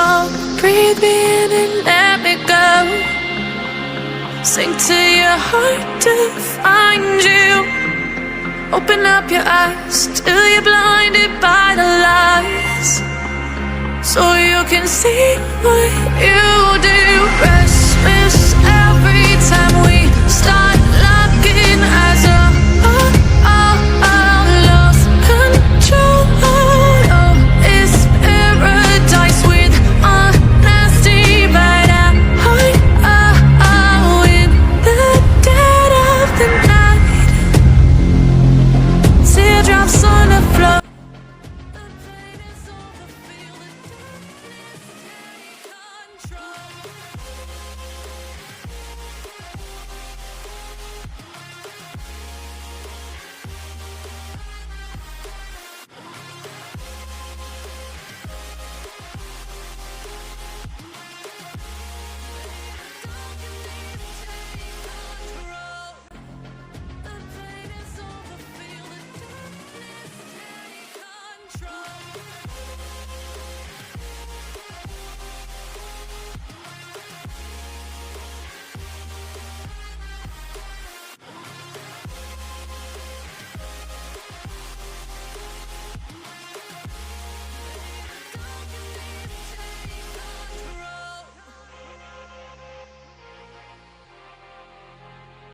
fall. Breathe me in and let me go. Sink to your heart to find you. Open up your eyes till you're blinded by the lies, so you can see what you do.